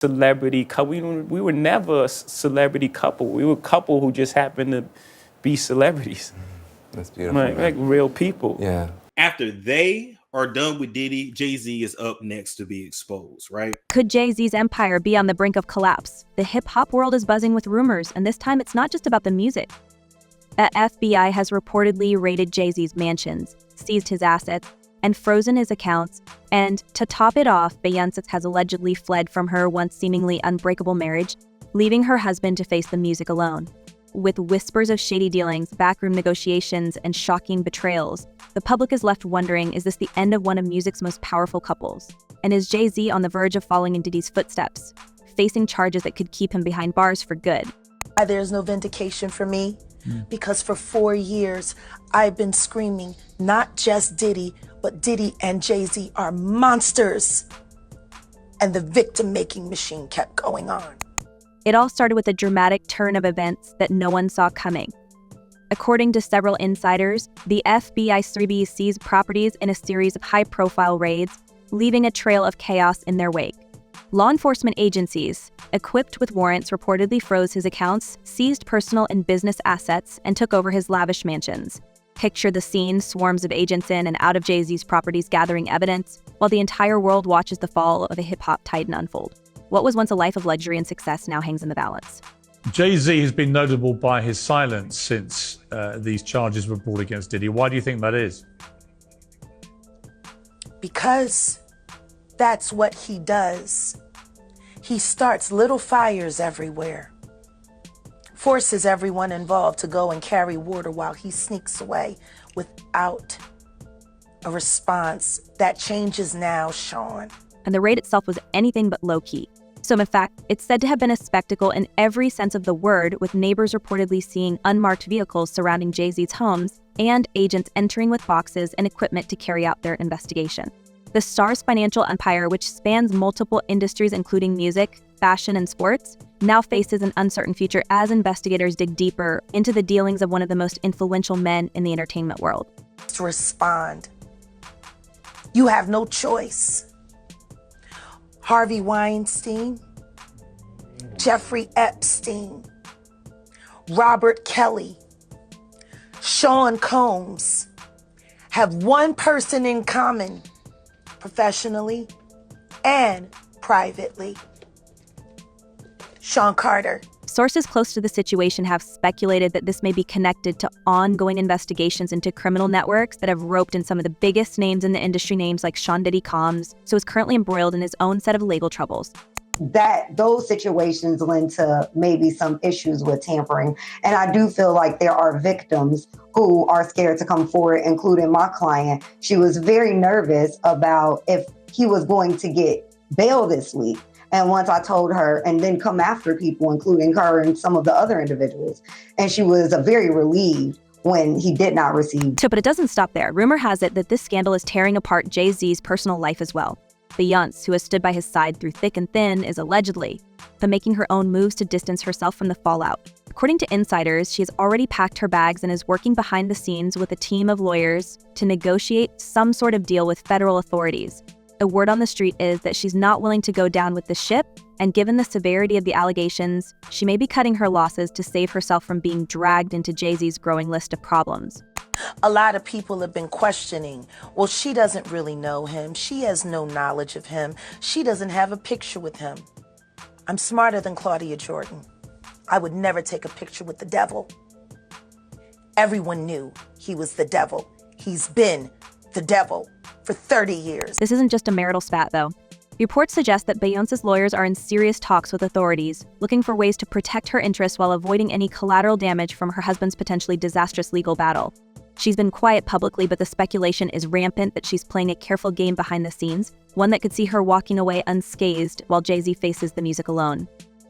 celebrity couple. We were never a celebrity couple. We were a couple who just happened to be celebrities. That's beautiful. Like real people. Yeah. After they are done with Diddy, Jay-Z is up next to be exposed, right? Could Jay-Z's empire be on the brink of collapse? The hip-hop world is buzzing with rumors, and this time it's not just about the music. The FBI has reportedly raided Jay-Z's mansions, seized his assets, and frozen his accounts. And to top it off, Beyoncé has allegedly fled from her once seemingly unbreakable marriage, leaving her husband to face the music alone. With whispers of shady dealings, backroom negotiations, and shocking betrayals, the public is left wondering, is this the end of one of music's most powerful couples? And is Jay-Z on the verge of following in Diddy's footsteps, facing charges that could keep him behind bars for good? There's no vindication for me, because for 4 years, I've been screaming, not just Diddy, but Diddy and Jay-Z are monsters. And the victim-making machine kept going on. It all started with a dramatic turn of events that no one saw coming. According to several insiders, the FBI seized properties in a series of high-profile raids, leaving a trail of chaos in their wake. Law enforcement agencies, equipped with warrants, reportedly froze his accounts, seized personal and business assets, and took over his lavish mansions. Picture the scene, swarms of agents in and out of Jay-Z's properties gathering evidence, while the entire world watches the fall of a hip-hop titan unfold. What was once a life of luxury and success now hangs in the balance. Jay-Z has been notable by his silence since these charges were brought against Diddy. Why do you think that is? Because that's what he does. He starts little fires everywhere, forces everyone involved to go and carry water while he sneaks away without a response. That changes now, Sean. And the raid itself was anything but low-key. So in fact, it's said to have been a spectacle in every sense of the word, with neighbors reportedly seeing unmarked vehicles surrounding Jay-Z's homes and agents entering with boxes and equipment to carry out their investigation. The star's financial empire, which spans multiple industries including music, fashion, and sports, now faces an uncertain future as investigators dig deeper into the dealings of one of the most influential men in the entertainment world. To respond. You have no choice. Harvey Weinstein, Jeffrey Epstein, Robert Kelly, Sean Combs have one person in common, professionally and privately: Sean Carter. Sources close to the situation have speculated that this may be connected to ongoing investigations into criminal networks that have roped in some of the biggest names in the industry, names like Sean Diddy Combs, so is currently embroiled in his own set of legal troubles. Those situations lend to maybe some issues with tampering. And I do feel like there are victims who are scared to come forward, including my client. She was very nervous about if he was going to get bail this week. And once I told her, and then come after people, including her and some of the other individuals. And she was very relieved when he did not receive. But it doesn't stop there. Rumor has it that this scandal is tearing apart Jay-Z's personal life as well. Beyoncé, who has stood by his side through thick and thin, is allegedly making her own moves to distance herself from the fallout. According to insiders, she has already packed her bags and is working behind the scenes with a team of lawyers to negotiate some sort of deal with federal authorities. The word on the street is that she's not willing to go down with the ship, and given the severity of the allegations, she may be cutting her losses to save herself from being dragged into Jay-Z's growing list of problems. A lot of people have been questioning, well, she doesn't really know him. She has no knowledge of him. She doesn't have a picture with him. I'm smarter than Claudia Jordan. I would never take a picture with the devil. Everyone knew he was the devil. He's been the devil for 30 years. This isn't just a marital spat, though. Reports suggest that Beyoncé's lawyers are in serious talks with authorities, looking for ways to protect her interests while avoiding any collateral damage from her husband's potentially disastrous legal battle. She's been quiet publicly, but the speculation is rampant that she's playing a careful game behind the scenes, one that could see her walking away unscathed while Jay-Z faces the music alone.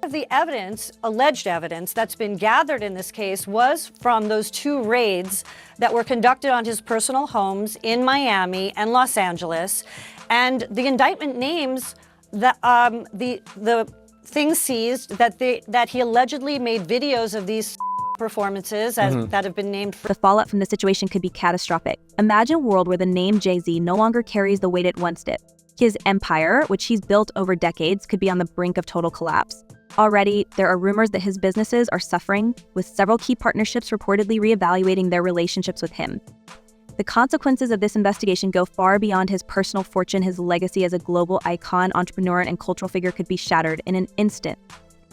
The evidence, alleged evidence, that's been gathered in this case was from those 2 raids that were conducted on his personal homes in Miami and Los Angeles. And the indictment names the things seized that he allegedly made videos of these performances that have been named. The fallout from the situation could be catastrophic. Imagine a world where the name Jay-Z no longer carries the weight it once did. His empire, which he's built over decades, could be on the brink of total collapse. Already, there are rumors that his businesses are suffering, with several key partnerships reportedly reevaluating their relationships with him. The consequences of this investigation go far beyond his personal fortune. His legacy as a global icon, entrepreneur, and cultural figure could be shattered in an instant.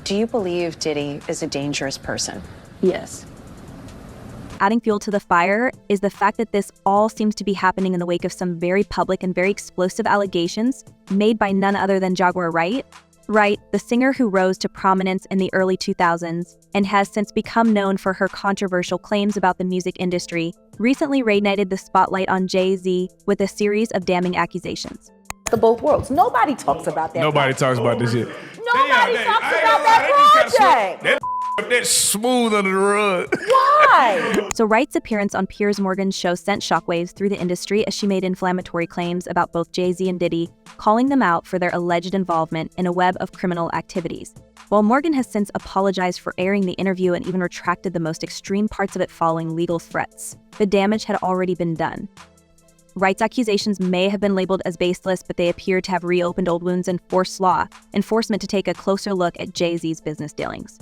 Do you believe Diddy is a dangerous person? Yes. Adding fuel to the fire is the fact that this all seems to be happening in the wake of some very public and very explosive allegations made by none other than Jaguar Wright. Wright, the singer who rose to prominence in the early 2000s and has since become known for her controversial claims about the music industry, recently reignited the spotlight on Jay-Z with a series of damning accusations. The both worlds. Nobody talks about that. Nobody talks about this shit. Nobody talks about that project. That's smooth under the rug. Why? So Wright's appearance on Piers Morgan's show sent shockwaves through the industry as she made inflammatory claims about both Jay-Z and Diddy, calling them out for their alleged involvement in a web of criminal activities. While Morgan has since apologized for airing the interview and even retracted the most extreme parts of it following legal threats, the damage had already been done. Wright's accusations may have been labeled as baseless, but they appear to have reopened old wounds and forced law enforcement to take a closer look at Jay-Z's business dealings.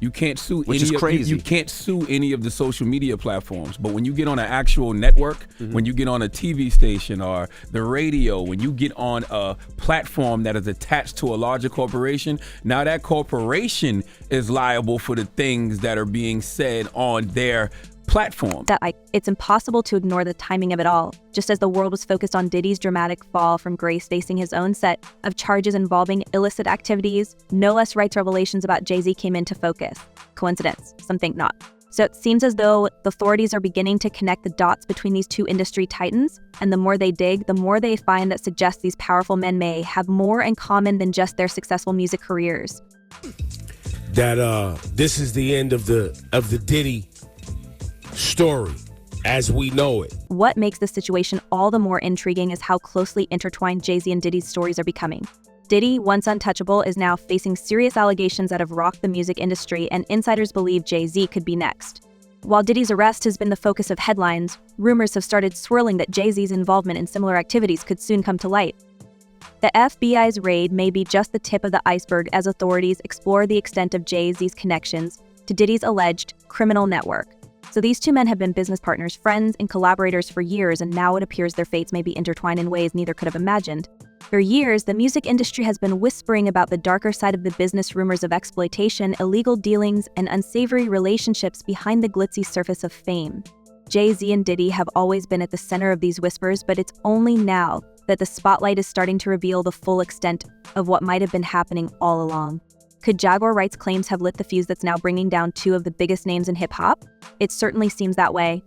You can't sue Which is crazy. You can't sue any of the social media platforms, but when you get on an actual network, when you get on a TV station or the radio, when you get on a platform that is attached to a larger corporation, now that corporation is liable for the things that are being said on their platform. It's impossible to ignore the timing of it all. Just as the world was focused on Diddy's dramatic fall from grace facing his own set of charges involving illicit activities, no less Wright's revelations about Jay-Z came into focus. Coincidence? Some think not. So it seems as though the authorities are beginning to connect the dots between these two industry titans, and the more they dig, the more they find that suggests these powerful men may have more in common than just their successful music careers. That this is the end of the Diddy story as we know it. What makes this situation all the more intriguing is how closely intertwined Jay-Z and Diddy's stories are becoming. Diddy, once untouchable, is now facing serious allegations that have rocked the music industry, and insiders believe Jay-Z could be next. While Diddy's arrest has been the focus of headlines, rumors have started swirling that Jay-Z's involvement in similar activities could soon come to light. The FBI's raid may be just the tip of the iceberg as authorities explore the extent of Jay-Z's connections to Diddy's alleged criminal network. So these two men have been business partners, friends, and collaborators for years, and now it appears their fates may be intertwined in ways neither could have imagined. For years, the music industry has been whispering about the darker side of the business, rumors of exploitation, illegal dealings, and unsavory relationships behind the glitzy surface of fame. Jay-Z and Diddy have always been at the center of these whispers, but it's only now that the spotlight is starting to reveal the full extent of what might have been happening all along. Could Jaguar Wright's claims have lit the fuse that's now bringing down two of the biggest names in hip-hop? It certainly seems that way.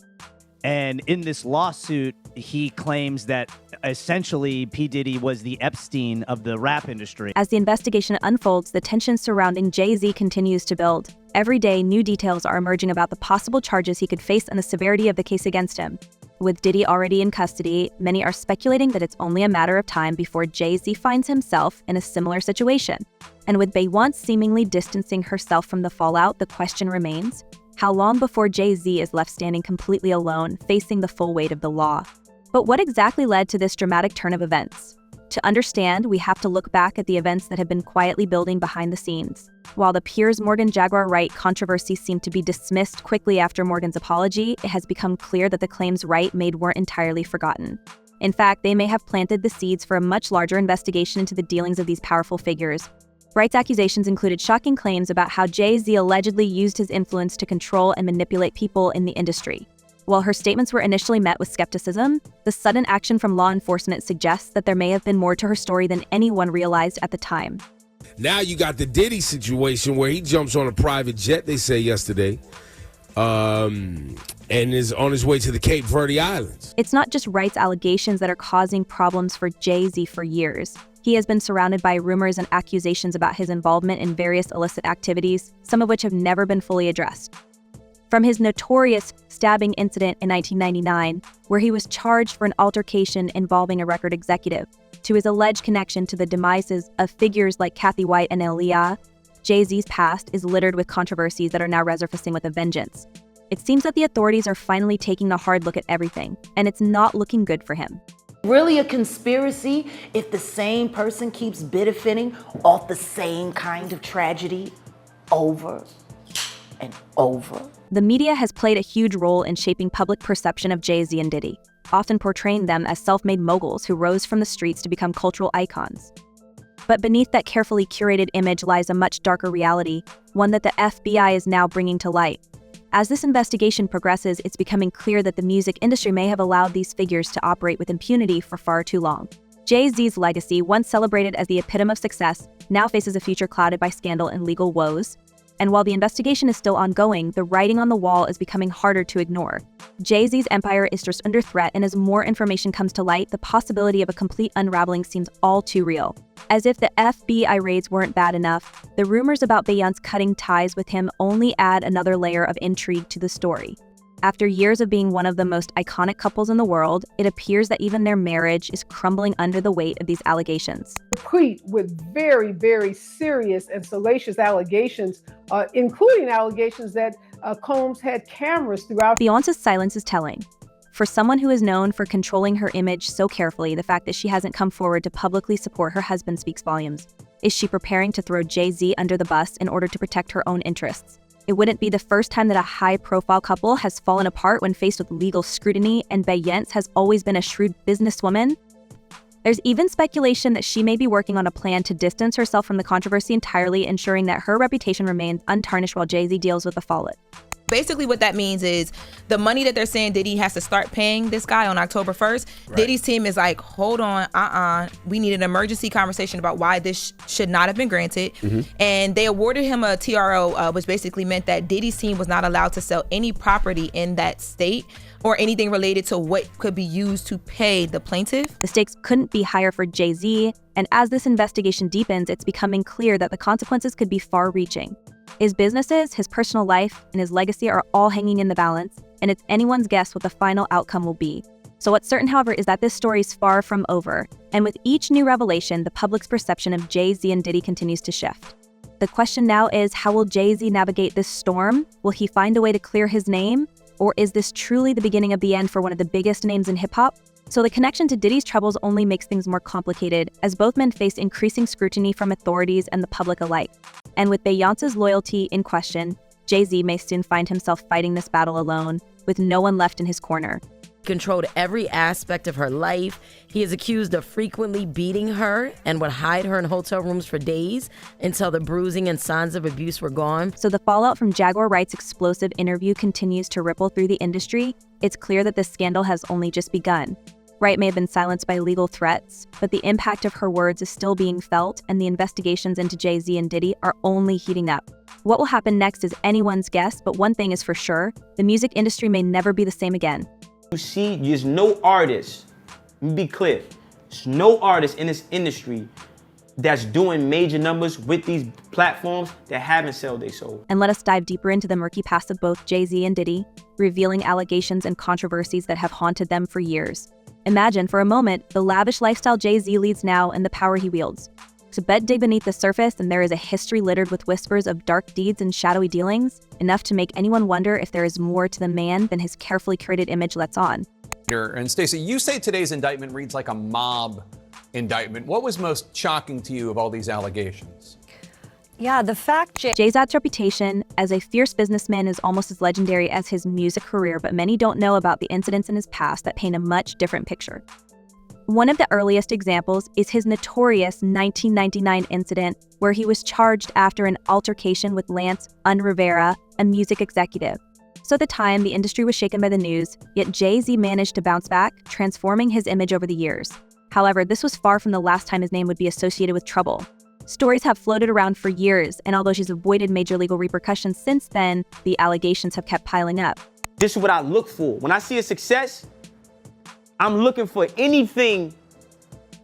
And in this lawsuit, he claims that essentially P. Diddy was the Epstein of the rap industry. As the investigation unfolds, the tension surrounding Jay-Z continues to build. Every day, new details are emerging about the possible charges he could face and the severity of the case against him. With Diddy already in custody, many are speculating that it's only a matter of time before Jay-Z finds himself in a similar situation. And with Beyoncé seemingly distancing herself from the fallout, the question remains, how long before Jay-Z is left standing completely alone, facing the full weight of the law? But what exactly led to this dramatic turn of events? To understand, we have to look back at the events that have been quietly building behind the scenes. While the Piers Morgan Jaguar Wright controversy seemed to be dismissed quickly after Morgan's apology, it has become clear that the claims Wright made weren't entirely forgotten. In fact, they may have planted the seeds for a much larger investigation into the dealings of these powerful figures. Wright's accusations included shocking claims about how Jay-Z allegedly used his influence to control and manipulate people in the industry. While her statements were initially met with skepticism, the sudden action from law enforcement suggests that there may have been more to her story than anyone realized at the time. Now you got the Diddy situation where he jumps on a private jet, they say yesterday, and is on his way to the Cape Verde Islands. It's not just Wright's allegations that are causing problems for Jay-Z for years. He has been surrounded by rumors and accusations about his involvement in various illicit activities, some of which have never been fully addressed. From his notorious stabbing incident in 1999, where he was charged for an altercation involving a record executive, to his alleged connection to the demises of figures like Kathy White and Aaliyah, Jay-Z's past is littered with controversies that are now resurfacing with a vengeance. It seems that the authorities are finally taking a hard look at everything, and it's not looking good for him. Really a conspiracy if the same person keeps benefiting off the same kind of tragedy over and over? The media has played a huge role in shaping public perception of Jay-Z and Diddy, often portraying them as self-made moguls who rose from the streets to become cultural icons. But beneath that carefully curated image lies a much darker reality, one that the FBI is now bringing to light. As this investigation progresses, it's becoming clear that the music industry may have allowed these figures to operate with impunity for far too long. Jay-Z's legacy, once celebrated as the epitome of success, now faces a future clouded by scandal and legal woes. And while the investigation is still ongoing, the writing on the wall is becoming harder to ignore. Jay-Z's empire is just under threat, and as more information comes to light, the possibility of a complete unraveling seems all too real. As if the FBI raids weren't bad enough, the rumors about Beyoncé cutting ties with him only add another layer of intrigue to the story. After years of being one of the most iconic couples in the world, it appears that even their marriage is crumbling under the weight of these allegations. Replete with very, very serious and salacious allegations, including allegations that Combs had cameras throughout. Beyoncé's silence is telling. For someone who is known for controlling her image so carefully, the fact that she hasn't come forward to publicly support her husband speaks volumes. Is she preparing to throw Jay-Z under the bus in order to protect her own interests? It wouldn't be the first time that a high-profile couple has fallen apart when faced with legal scrutiny, and Beyoncé has always been a shrewd businesswoman. There's even speculation that she may be working on a plan to distance herself from the controversy entirely, ensuring that her reputation remains untarnished while Jay-Z deals with the fallout. Basically what that means is the money that they're saying Diddy has to start paying this guy on October 1st, right. Diddy's team is like, hold on, we need an emergency conversation about why this should not have been granted. And they awarded him a TRO, which basically meant that Diddy's team was not allowed to sell any property in that state or anything related to what could be used to pay the plaintiff. The stakes couldn't be higher for Jay-Z, and as this investigation deepens, it's becoming clear that the consequences could be far-reaching. His businesses, his personal life, and his legacy are all hanging in the balance, and it's anyone's guess what the final outcome will be. So what's certain, however, is that this story is far from over, and with each new revelation, the public's perception of Jay-Z and Diddy continues to shift. The question now is, how will Jay-Z navigate this storm? Will he find a way to clear his name? Or is this truly the beginning of the end for one of the biggest names in hip-hop? So the connection to Diddy's troubles only makes things more complicated, as both men face increasing scrutiny from authorities and the public alike. And with Beyoncé's loyalty in question, Jay-Z may soon find himself fighting this battle alone, with no one left in his corner. Controlled every aspect of her life. He is accused of frequently beating her and would hide her in hotel rooms for days until the bruising and signs of abuse were gone. So the fallout from Jaguar Wright's explosive interview continues to ripple through the industry. It's clear that this scandal has only just begun. Wright may have been silenced by legal threats, but the impact of her words is still being felt, and the investigations into Jay-Z and Diddy are only heating up. What will happen next is anyone's guess, but one thing is for sure, the music industry may never be the same again. You see, there's no artist, let me be clear, there's no artist in this industry that's doing major numbers with these platforms that haven't sold their soul. And let us dive deeper into the murky past of both Jay-Z and Diddy, revealing allegations and controversies that have haunted them for years. Imagine for a moment the lavish lifestyle Jay-Z leads now and the power he wields. Dig beneath the surface and there is a history littered with whispers of dark deeds and shadowy dealings, enough to make anyone wonder if there is more to the man than his carefully curated image lets on. And Stacey, you say today's indictment reads like a mob indictment. What was most shocking to you of all these allegations? Yeah, the fact Jay-Z's reputation as a fierce businessman is almost as legendary as his music career, but many don't know about the incidents in his past that paint a much different picture. One of the earliest examples is his notorious 1999 incident where he was charged after an altercation with Lance Rivera, a music executive. So at the time, the industry was shaken by the news, yet Jay-Z managed to bounce back, transforming his image over the years. However, this was far from the last time his name would be associated with trouble. Stories have floated around for years, and although she's avoided major legal repercussions since then, the allegations have kept piling up. This is what I look for. When I see a success, I'm looking for anything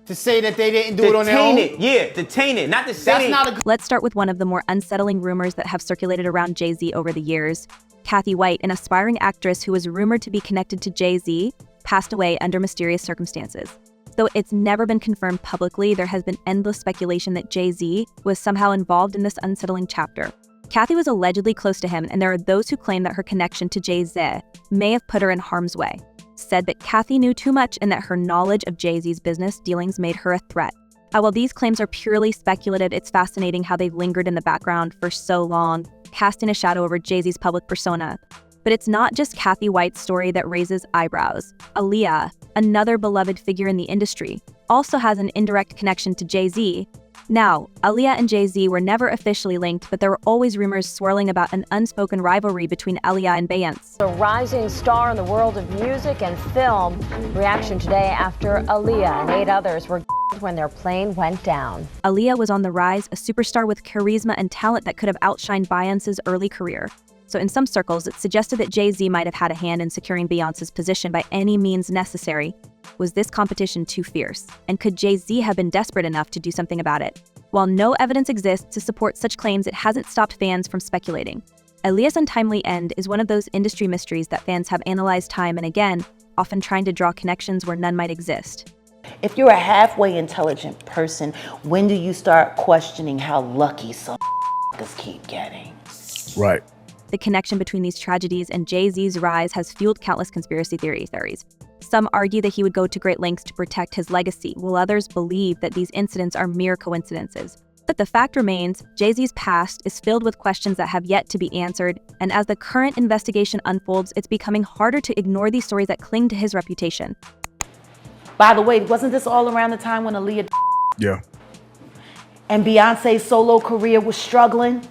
to say that they didn't do it on their own? To taint it, not to say Let's start with one of the more unsettling rumors that have circulated around Jay-Z over the years. Kathy White, an aspiring actress who was rumored to be connected to Jay-Z, passed away under mysterious circumstances. Though it's never been confirmed publicly, there has been endless speculation that Jay-Z was somehow involved in this unsettling chapter. Kathy was allegedly close to him, and there are those who claim that her connection to Jay-Z may have put her in harm's way. said that Kathy knew too much and that her knowledge of Jay-Z's business dealings made her a threat. While these claims are purely speculative, it's fascinating how they've lingered in the background for so long, casting a shadow over Jay-Z's public persona. But it's not just Kathy White's story that raises eyebrows. Aaliyah, another beloved figure in the industry, also has an indirect connection to Jay-Z. Now, Aaliyah and Jay-Z were never officially linked, but there were always rumors swirling about an unspoken rivalry between Aaliyah and Beyoncé. A rising star in the world of music and film. Reaction today after Aaliyah and 8 others were when their plane went down. Aaliyah was on the rise, a superstar with charisma and talent that could have outshined Beyoncé's early career. So in some circles, it's suggested that Jay-Z might have had a hand in securing Beyoncé's position by any means necessary. Was this competition too fierce? And could Jay-Z have been desperate enough to do something about it? While no evidence exists to support such claims, it hasn't stopped fans from speculating. Aaliyah's untimely end is one of those industry mysteries that fans have analyzed time and again, often trying to draw connections where none might exist. If you're a halfway intelligent person, when do you start questioning how lucky some keep getting? Right. The connection between these tragedies and Jay-Z's rise has fueled countless conspiracy theories. Some argue that he would go to great lengths to protect his legacy, while others believe that these incidents are mere coincidences. But the fact remains, Jay-Z's past is filled with questions that have yet to be answered, and as the current investigation unfolds, it's becoming harder to ignore these stories that cling to his reputation. By the way, wasn't this all around the time when Aaliyah Yeah. and Beyonce's solo career was struggling?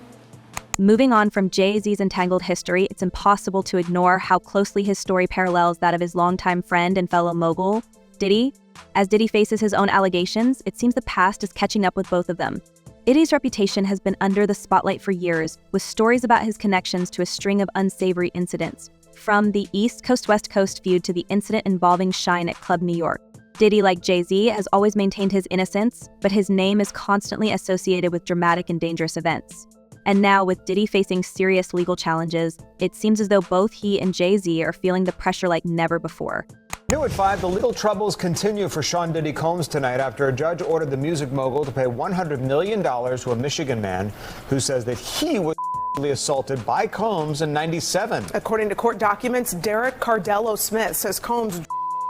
Moving on from Jay-Z's entangled history, it's impossible to ignore how closely his story parallels that of his longtime friend and fellow mogul, Diddy. As Diddy faces his own allegations, it seems the past is catching up with both of them. Diddy's reputation has been under the spotlight for years, with stories about his connections to a string of unsavory incidents, from the East Coast-West Coast feud to the incident involving Shine at Club New York. Diddy, like Jay-Z, has always maintained his innocence, but his name is constantly associated with dramatic and dangerous events. And now, with Diddy facing serious legal challenges, it seems as though both he and Jay-Z are feeling the pressure like never before. New at 5, the legal troubles continue for Sean Diddy Combs tonight after a judge ordered the music mogul to pay $100 million to a Michigan man who says that he was assaulted by Combs in '97. According to court documents, Derek Cardello Smith says Combs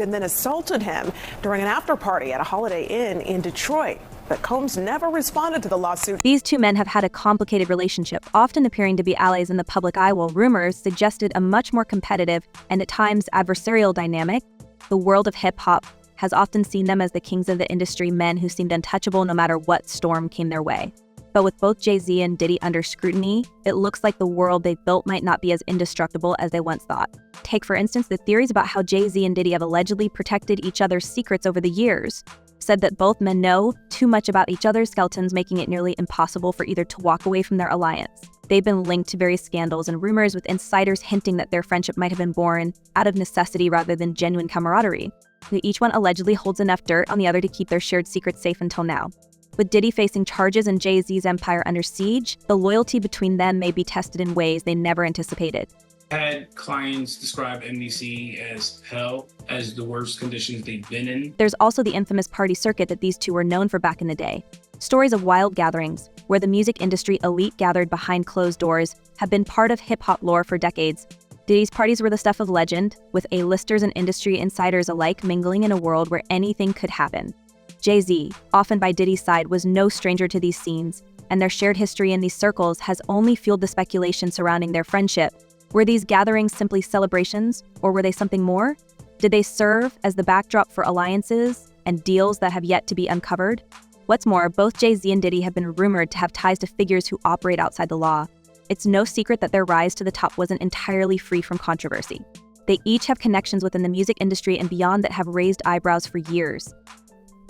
and then assaulted him during an after party at a Holiday Inn in Detroit. But Combs never responded to the lawsuit. These two men have had a complicated relationship, often appearing to be allies in the public eye, while rumors suggested a much more competitive and at times adversarial dynamic. The world of hip-hop has often seen them as the kings of the industry, men who seemed untouchable no matter what storm came their way. But with both Jay-Z and Diddy under scrutiny, it looks like the world they built might not be as indestructible as they once thought. Take, for instance, the theories about how Jay-Z and Diddy have allegedly protected each other's secrets over the years. Said that both men know too much about each other's skeletons, making it nearly impossible for either to walk away from their alliance. They've been linked to various scandals and rumors, with insiders hinting that their friendship might have been born out of necessity rather than genuine camaraderie. Each one allegedly holds enough dirt on the other to keep their shared secrets safe until now. With Diddy facing charges and Jay-Z's empire under siege, the loyalty between them may be tested in ways they never anticipated. Had clients describe NBC as hell, as the worst conditions they've been in. There's also the infamous party circuit that these two were known for back in the day. Stories of wild gatherings, where the music industry elite gathered behind closed doors, have been part of hip-hop lore for decades. Diddy's parties were the stuff of legend, with A-listers and industry insiders alike mingling in a world where anything could happen. Jay-Z, often by Diddy's side, was no stranger to these scenes, and their shared history in these circles has only fueled the speculation surrounding their friendship. Were these gatherings simply celebrations, or were they something more? Did they serve as the backdrop for alliances and deals that have yet to be uncovered? What's more, both Jay-Z and Diddy have been rumored to have ties to figures who operate outside the law. It's no secret that their rise to the top wasn't entirely free from controversy. They each have connections within the music industry and beyond that have raised eyebrows for years.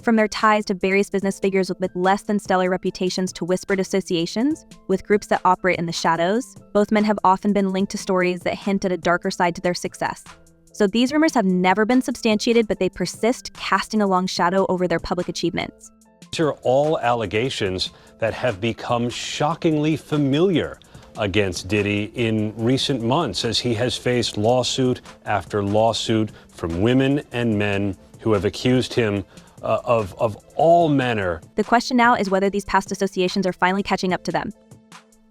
From their ties to various business figures with less than stellar reputations to whispered associations with groups that operate in the shadows, both men have often been linked to stories that hint at a darker side to their success. So these rumors have never been substantiated, but they persist, casting a long shadow over their public achievements. These are all allegations that have become shockingly familiar against Diddy in recent months, as he has faced lawsuit after lawsuit from women and men who have accused him of all manner. The question now is whether these past associations are finally catching up to them.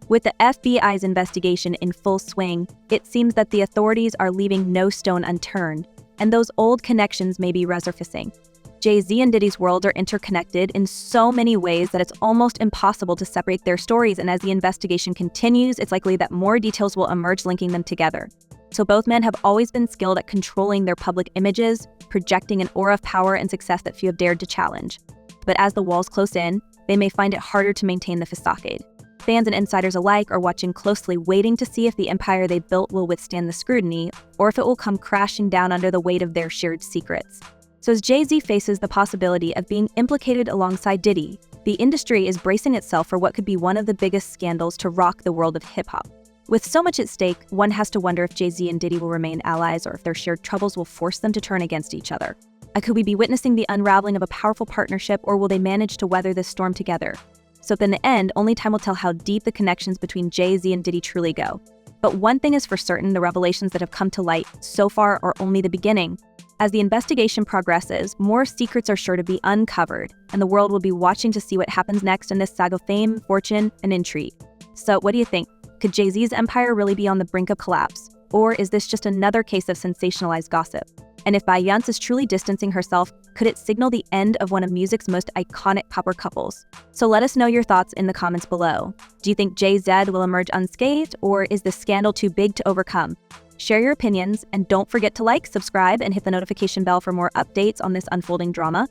With the FBI's investigation in full swing, it seems that the authorities are leaving no stone unturned. and those old connections may be resurfacing. Jay-Z and Diddy's worlds are interconnected in so many ways that it's almost impossible to separate their stories, and as the investigation continues, it's likely that more details will emerge linking them together. So both men have always been skilled at controlling their public images, projecting an aura of power and success that few have dared to challenge. But as the walls close in, they may find it harder to maintain the facade. Fans and insiders alike are watching closely, waiting to see if the empire they built will withstand the scrutiny, or if it will come crashing down under the weight of their shared secrets. So as Jay-Z faces the possibility of being implicated alongside Diddy, the industry is bracing itself for what could be one of the biggest scandals to rock the world of hip-hop. With so much at stake, one has to wonder if Jay-Z and Diddy will remain allies or if their shared troubles will force them to turn against each other. Could we be witnessing the unraveling of a powerful partnership, or will they manage to weather this storm together? So in the end, only time will tell how deep the connections between Jay-Z and Diddy truly go. But one thing is for certain, the revelations that have come to light so far are only the beginning. As the investigation progresses, more secrets are sure to be uncovered, and the world will be watching to see what happens next in this saga of fame, fortune, and intrigue. So what do you think? Could Jay-Z's empire really be on the brink of collapse? Or is this just another case of sensationalized gossip? And if Beyoncé is truly distancing herself, could it signal the end of one of music's most iconic power couples? So let us know your thoughts in the comments below. Do you think Jay-Z will emerge unscathed, or is this scandal too big to overcome? Share your opinions, and don't forget to like, subscribe, and hit the notification bell for more updates on this unfolding drama.